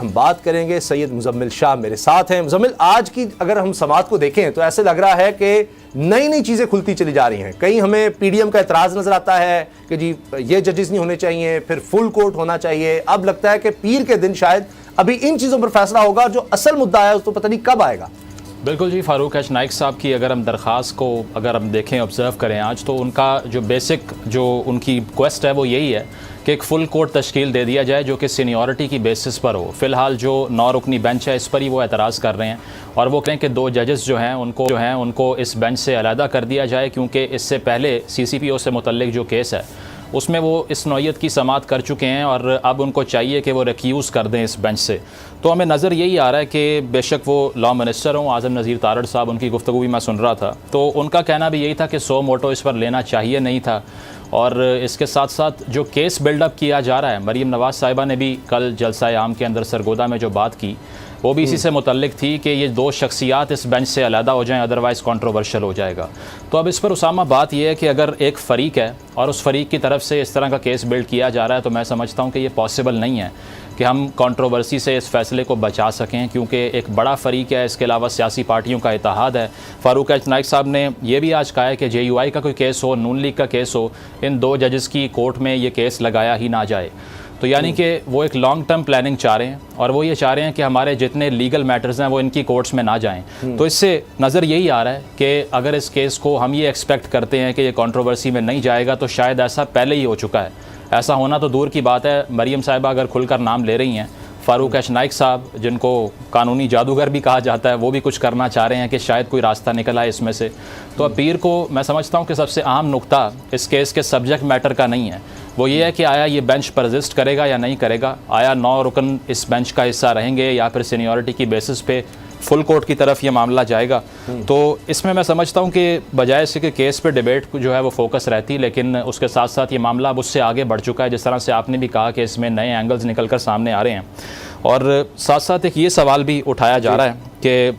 हम बात करेंगे सैयद मुजम्मिल शाह मेरे साथ हैं। मुजम्मिल, आज की अगर हम समात को देखें तो ऐसे लग रहा है कि नई नई चीज़ें खुलती चली जा रही हैं। कहीं हमें पीडीएम का एतराज़ नज़र आता है कि जी ये जजेस नहीं होने चाहिए, फिर फुल कोर्ट होना चाहिए। अब लगता है कि पीर के दिन शायद अभी इन चीज़ों पर फैसला होगा, जो असल मुद्दा है तो पता नहीं कब आएगा। बिल्कुल जी, फ़ारूक एच नाइक साहब की अगर हम दरख्वास्त को अगर हम देखें, ऑब्ज़र्व करें आज, तो उनका जो बेसिक जो उनकी रिक्वेस्ट है वो यही है कि एक फ़ुल कोर्ट तश्कील दे दिया जाए जो कि सीनियरिटी की बेसिस पर हो। फ़िलहाल जो 9 रुकनी बेंच है इस पर ही वो एतराज़ कर रहे हैं और वो कहें कि 2 जजेस जो हैं उनको इस बेंच से अलहदा कर दिया जाए, क्योंकि इससे पहले CCPO से मुतल्लिक जो केस है उसमें वो इस नौइयत की समात कर चुके हैं और अब उनको चाहिए कि वो रिक्यूज़ कर दें इस बेंच से। तो हमें नज़र यही आ रहा है कि बेशक वो लॉ मिनिस्टर हों, आज़म नज़ीर तारड़ साहब, उनकी गुफ्तगू भी मैं सुन रहा था, तो उनका कहना भी यही था कि 100 मोटो इस पर लेना चाहिए नहीं था। और इसके साथ साथ जो केस बिल्डअप किया जा रहा है, मरीम नवाज़ साहिबा ने भी कल जलसा आम के अंदर सरगोदा में जो बात की वो भी इसी से मुतल्लिक थी कि ये 2 शख्सियात इस बेंच से अलहदा हो जाएं, अदरवाइज़ कंट्रोवर्शियल हो जाएगा। तो अब इस पर उसामा बात यह है कि अगर एक फ़रीक है और उस फ़रीक की तरफ से इस तरह का केस बिल्ड किया जा रहा है, तो मैं समझता हूँ कि ये पॉसिबल नहीं है कि हम कंट्रोवर्सी से इस फैसले को बचा सकें, क्योंकि एक बड़ा फ़रीक है, इसके अलावा सियासी पार्टियों का इत्तेहाद है। फ़ारूक एच नाइक साहब ने यह भी आज कहा है कि JUI का कोई केस हो, नून लीग का केस हो, इन 2 जजेस की कोर्ट में ये केस लगाया ही ना जाए। तो यानी कि वो एक लॉन्ग टर्म प्लानिंग चाह रहे हैं और वो ये चाह रहे हैं कि हमारे जितने लीगल मैटर्स हैं वो इनकी कोर्ट्स में ना जाएं। तो इससे नज़र यही आ रहा है कि अगर इस केस को हम ये एक्सपेक्ट करते हैं कि ये कंट्रोवर्सी में नहीं जाएगा, तो शायद ऐसा पहले ही हो चुका है। ऐसा होना तो दूर की बात है, मरीम साहिबा अगर खुलकर नाम ले रही हैं, फ़ारूक एच नाइक साहब जिनको कानूनी जादूगर भी कहा जाता है वो भी कुछ करना चाह रहे हैं कि शायद कोई रास्ता निकल आए इसमें से। तो अब पीर को मैं समझता हूँ कि सबसे अहम नुक्ता इस केस के सब्जेक्ट मैटर का नहीं है, वो ये है कि आया ये बेंच परजिस्ट करेगा या नहीं करेगा, आया 9 रुकन इस बेंच का हिस्सा रहेंगे या फिर सीनियरिटी की बेसिस पे फुल कोर्ट की तरफ ये मामला जाएगा। तो इसमें मैं समझता हूँ कि बजाय से कि केस पे डिबेट जो है वो फोकस रहती, लेकिन उसके साथ साथ ये मामला अब उससे आगे बढ़ चुका है। जिस तरह से आपने भी कहा कि इसमें नए एंगल्स निकल कर सामने आ रहे हैं और साथ साथ एक ये सवाल भी उठाया जा रहा है कि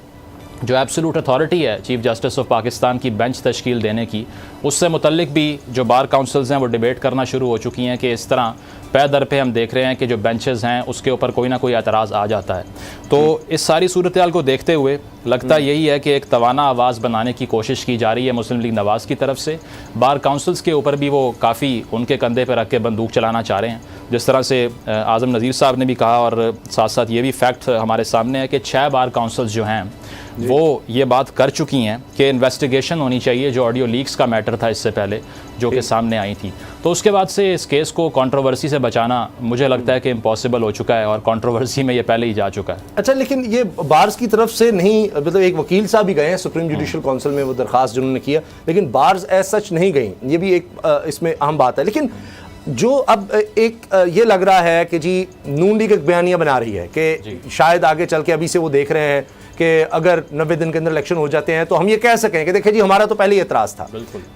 जो एब्सोल्यूट अथॉरिटी है चीफ़ जस्टिस ऑफ पाकिस्तान की बेंच तश्कील देने की, उससे मुतल्लिक भी जो बार काउंसिल्स हैं वो डिबेट करना शुरू हो चुकी हैं कि इस तरह पै दर पे हम देख रहे हैं कि जो बेंचेस हैं उसके ऊपर कोई ना कोई एतराज़ आ जाता है। तो इस सारी सूरत हाल को देखते हुए लगता यही है कि एक तवाना आवाज़ बनाने की कोशिश की जा रही है मुस्लिम लीग नवाज़ की तरफ से। बार काउंसिल्स के ऊपर भी वो काफ़ी उनके कंधे पर रख के बंदूक चलाना चाह रहे हैं, जिस तरह से आज़म नज़ीर साहब ने भी कहा और साथ साथ ये भी फैक्ट हमारे सामने है कि 6 बार काउंसिल्स जो हैं वो ये बात कर चुकी हैं कि इन्वेस्टिगेशन होनी चाहिए, जो ऑडियो लीक्स का मैटर था इससे पहले जो कि सामने आई थी। तो उसके बाद से इस केस को कंट्रोवर्सी से बचाना मुझे लगता है कि इम्पॉसिबल हो चुका है और कंट्रोवर्सी में ये पहले ही जा चुका है। अच्छा, लेकिन ये बार्स की तरफ से नहीं, मतलब एक वकील साहब भी गए हैं सुप्रीम जुडिशल काउंसिल में वो दरख्वास्त जिन्होंने किया, लेकिन बार्स एज सच नहीं गई। ये भी एक इसमें अहम बात है। लेकिन जो अब एक ये लग रहा है कि जी नून लीग एक बयानिया बना रही है कि शायद आगे चल के, अभी से वो देख रहे हैं कि अगर 90 दिन के अंदर इलेक्शन हो जाते हैं तो हम ये कह सकें कि देखिए जी हमारा तो पहले ही एतराज़ था,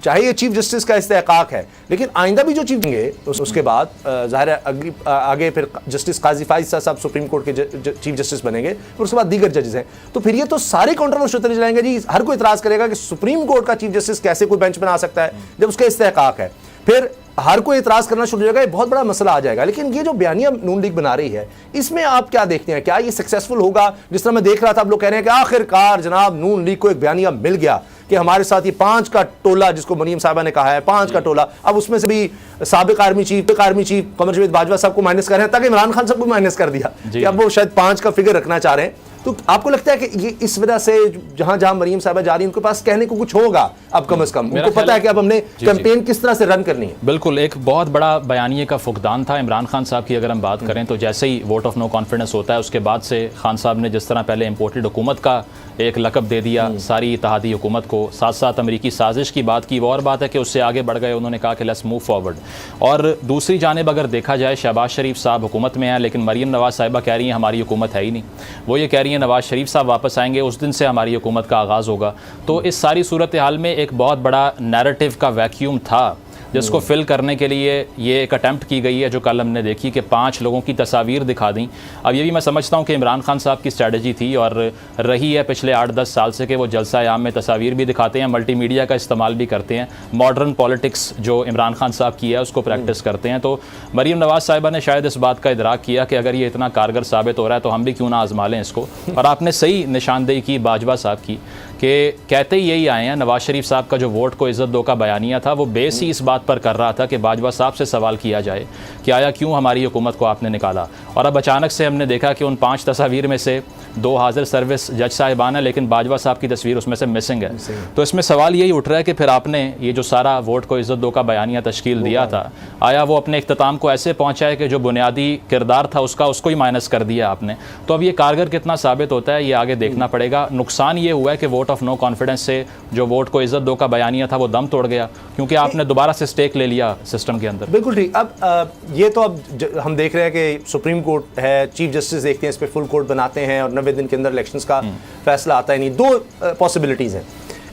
चाहे ये चीफ जस्टिस का इस्तेहकाक है, लेकिन आइंदा भी जो चीफ देंगे उसके बाद ज़ाहिर है आगे फिर जस्टिस काजी फाइज साहब सुप्रीम कोर्ट के चीफ जस्टिस बनेंगे और उसके बाद दीगर जजेस हैं। तो फिर ये तो सारे कंट्रोवर्सी होते जाएंगे जी। हर कोई एतराज़ करेगा कि सुप्रीम कोर्ट का चीफ जस्टिस कैसे कोई बेंच बना सकता है जब उसका इस्तेहकाक है, फिर हर कोई एतराज़ करना शुरू हो जाएगा, ये बहुत बड़ा मसला आ जाएगा। लेकिन ये जो बयानिया नून लीग बना रही है, इसमें आप क्या देखते हैं, क्या ये सक्सेसफुल होगा? जिस तरह मैं देख रहा था, आप लोग कह रहे हैं कि आखिरकार जनाब नून लीग को एक बयानिया मिल गया कि हमारे साथ ये 5 का टोला, जिसको मरीम साहिबा ने कहा है 5 का टोला, अब उसमें से भी साबिक आर्मी चीफ कमर जावेद बाजवा साहब को माइनस कर रहे हैं, ताकि इमरान खान साहब को माइनस कर दिया कि अब वो शायद 5 का फिगर रखना चाह रहे हैं। तो आपको लगता है कि ये इस वजह से जहां जहां मरीम साहबा जा रही है उनके पास कहने को कुछ होगा, अब कम से कम उनको पता है कि अब हमने कैंपेन किस तरह से रन करनी है? बिल्कुल, एक बहुत बड़ा बयानिए का फुकदान था इमरान खान साहब की। अगर हम बात करें तो जैसे ही वोट ऑफ नो कॉन्फिडेंस होता है उसके बाद से खान साहब ने जिस तरह पहले इम्पोर्टेड हुकूमत का एक लकब दे दिया सारी इत्तेहादी हुकूमत को, साथ साथ अमरीकी साजिश की बात की, वो और बात है कि उससे आगे बढ़ गए, उन्होंने कहा कि लेट्स मूव फॉरवर्ड। और दूसरी जानिब अगर देखा जाए, शहबाज शरीफ साहब हुकूमत में हैं, लेकिन मरीम नवाज साहिबा कह रही हैं हमारी हुकूमत है ही नहीं। वो ये कह रही हैं नवाज शरीफ साहब वापस आएंगे उस दिन से हमारी हुकूमत का आगाज़ होगा। तो इस सारी सूरत हाल में एक बहुत बड़ा नैरेटिव का वैक्यूम था जिसको फिल करने के लिए ये एक अटैम्प्ट की गई है, जो कल हमने देखी कि 5 लोगों की तस्वीर दिखा दी। अब ये भी मैं समझता हूँ कि इमरान खान साहब की स्ट्रैटेजी थी और रही है पिछले 8-10 साल से कि वो जलसा आम में तस्वीर भी दिखाते हैं, मल्टीमीडिया का इस्तेमाल भी करते हैं, मॉडर्न पॉलिटिक्स जो इमरान खान साहब की है उसको प्रैक्टिस करते हैं। तो मरीम नवाज़ साहिबा ने शायद इस बात का इदराक किया कि अगर ये इतना कारगर साबित हो रहा है तो हम भी क्यों ना आजमा लें इसको। और आपने सही निशानदेही की बाजवा साहब की कि कहते ही यही आए हैं, नवाज शरीफ साहब का जो वोट को इज़्ज़त दो का बयानिया था वो बेस ही इस बात पर कर रहा था कि बाजवा साहब से सवाल किया जाए कि आया क्यों हमारी हुकूमत को आपने निकाला। और अब अचानक से हमने देखा कि उन 5 तस्वीर में से 2 हाजिर सर्विस जज साहिबान है, लेकिन बाजवा साहब की तस्वीर उसमें से मिसिंग है। तो इसमें सवाल यही उठ रहा है कि फिर आपने ये जो सारा वोट को इज़्ज़त दो का बयानिया तश्कील दिया था, आया वो अपने इख्तिताम को ऐसे पहुँचा है कि जो बुनियादी किरदार था उसको ही माइनस कर दिया आपने। तो अब ये कारगर कितना साबित होता है ये आगे देखना पड़ेगा। नुकसान ये हुआ है कि वोट ऑफ नो कॉन्फिडेंस से जो वोट को इज़्ज़त दो का बयानिया था वो दम तोड़ गया, क्योंकि आपने दोबारा से स्टेक ले लिया सिस्टम के अंदर। बिल्कुल ठीक। अब ये तो अब हम देख रहे हैं कि सुप्रीम कोर्ट है, चीफ जस्टिस देखते हैं, इस पर फुल कोर्ट बनाते हैं और 90 दिन के अंदर इलेक्शंस का फैसला आता है नहीं। 2 पॉसिबिलिटीज़ हैं।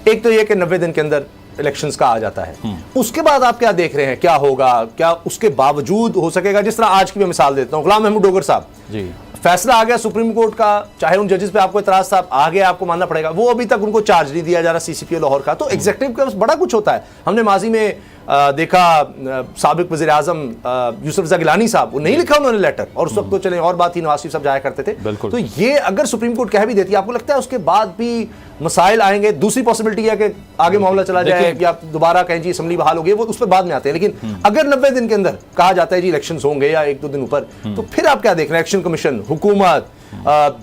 एक तो ये कि 90 दिन के अंदर इलेक्शंस का आ जाता है, उसके बाद आप क्या देख रहे हैं, क्या होगा, क्या उसके बावजूद हो सकेगा। जिस तरह आज की मैं मिसाल देता हूँ, गुलाम महमूद डोगर साहब जी, फैसला आ गया सुप्रीम कोर्ट का, चाहे उन जजेस पे आपको इतराज था, आ गया, आपको मानना पड़ेगा। वो अभी तक उनको चार्ज नहीं दिया जा रहा सीसीपीओ लाहौर का। तो एग्जीक्यूटिव का बड़ा कुछ होता है। हमने माजी में देखा साबिक वज़ीर आज़म यूसुफ रज़ा गिलानी साहब, वो नहीं लिखा उन्होंने लेटर, और उस वक्त तो चले और बात ही, नवाज शरीफ साहब जाया करते थे। तो ये अगर सुप्रीम कोर्ट कह भी देती है, आपको लगता है उसके बाद भी मसाइल आएंगे? दूसरी पॉसिबिलिटी है कि आगे मामला चला जाए या दोबारा कहें जी असेंबली बहाल हो गई, वो उस पर बाद में आते हैं। लेकिन अगर 90 दिन के अंदर कहा जाता है जी इलेक्शंस होंगे या 1-2 दिन ऊपर, तो फिर आप क्या देख रहे हैं? इलेक्शन कमीशन, हुकूमत,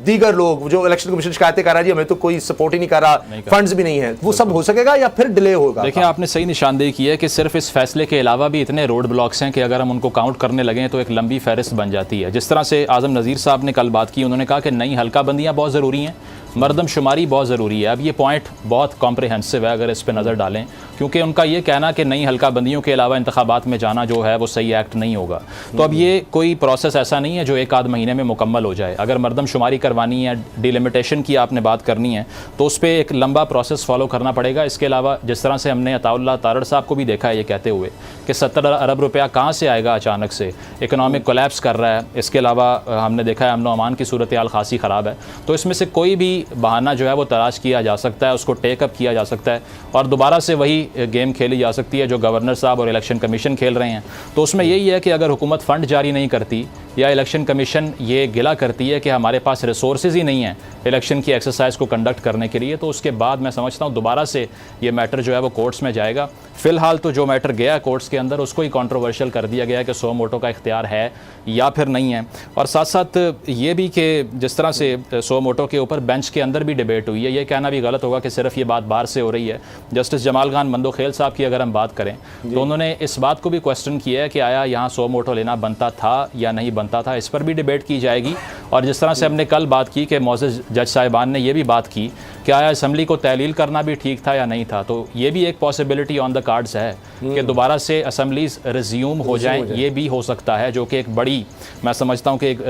दीगर लोग, जो इलेक्शन कमीशन शिकायतें कर रहा है जी हमें तो कोई सपोर्ट ही नहीं कर रहा, फंड्स भी नहीं है, वो सब हो सकेगा या फिर डिले होगा? देखिए, आपने सही निशानदेही की है कि सिर्फ इस फैसले के अलावा भी इतने रोड ब्लॉक्स हैं कि अगर हम उनको काउंट करने लगें तो एक लंबी फहरिस्त बन जाती है। जिस तरह से आज़म नज़ीर साहब ने कल बात की, उन्होंने कहा कि नई हल्का बंदियाँ बहुत ज़रूरी हैं, मरदमशुमारी बहुत ज़रूरी है। अब ये पॉइंट बहुत कॉम्प्रिहेंसिव है अगर इस पर नज़र डालें, क्योंकि उनका ये कहना कि नई हल्का बंदियों के अलावा इंतखाबात में जाना जो है वो सही एक्ट नहीं होगा। तो अब ये कोई प्रोसेस ऐसा नहीं है जो 1-8 महीने में मुकम्मल हो जाए। अगर मरदमशुमारी करवानी है, डिलिमिटेशन की आपने बात करनी है, तो उस पर एक लंबा प्रोसेस फॉलो करना पड़ेगा। इसके अलावा जिस तरह से हमने अताउल्लाह तारड़ साहब को भी देखा है ये कहते हुए कि 70 अरब रुपया कहाँ से आएगा अचानक से, इकोनॉमिक कोलैप्स कर रहा है। इसके अलावा हमने देखा है अमन व अमान की सूरत हाल खासी ख़राब है। तो इसमें से कोई भी बहाना जो है वो तलाश किया जा सकता है, उसको टेकअप किया जा सकता है और दोबारा से वही गेम खेली जा सकती है जो गवर्नर साहब और इलेक्शन कमीशन खेल रहे हैं। तो उसमें यही है कि अगर हुकूमत फ़ंड जारी नहीं करती या इलेक्शन कमीशन ये गिला करती है कि हमारे पास रिसोर्सेज ही नहीं है इलेक्शन की एक्सरसाइज को कंडक्ट करने के लिए, तो उसके बाद मैं समझता हूँ दोबारा से ये मैटर जो है वो कोर्ट्स में जाएगा। फ़िलहाल तो जो मैटर गया कोर्ट्स के अंदर उसको ही कंट्रोवर्शियल कर दिया गया कि सो मोटो का इख्तियार है या फिर नहीं है। और साथ साथ ये भी कि जिस तरह से सो मोटो के ऊपर बेंच के अंदर भी डिबेट हुई है, ये कहना भी गलत होगा कि सिर्फ ये बात बाहर से हो रही है। जस्टिस जमाल खान मंदोखेल साहब की अगर हम बात करें तो उन्होंने इस बात को भी क्वेश्चन किया है कि आया यहाँ सो मोटो लेना बनता था या नहीं बनता था, इस पर भी डिबेट की जाएगी। और जिस तरह से हमने कल बात की कि मौजूद जज साहिबान ने यह भी बात की कि आया असम्बली को तहलील करना भी ठीक था या नहीं था, तो ये भी एक पॉसिबिलिटी ऑन द कार्ड्स है कि दोबारा से असम्बलीज रिज्यूम हो जाएं, ये भी हो सकता है, जो कि एक बड़ी, मैं समझता हूँ कि एक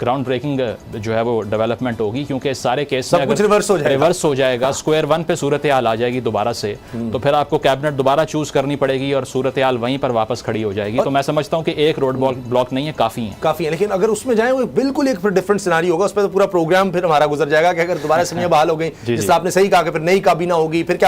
ग्राउंड ब्रेकिंग जो है वो डेवलपमेंट होगी, क्योंकि इस सारे केस में कुछ रिवर्स हो जाएगा, स्क्वायर वन पे सूरत हाल आ जाएगी दोबारा से, तो फिर आपको कैबिनेट दोबारा चूज करनी पड़ेगी और सूरत हाल वहीं पर वापस खड़ी हो जाएगी। तो मैं समझता हूँ कि एक रोड ब्लॉक नहीं है, काफ़ी है। लेकिन अगर उसमें जाए वो बिल्कुल एक डिफरेंट सिनारी होगा, उस पर तो पूरा प्रोग्राम फिर हमारा गुजर जाएगा कि अगर दोबारा से बहाल हो गई, जिस आपने सही कहा कि फिर नई काबीना होगी, फिर क्या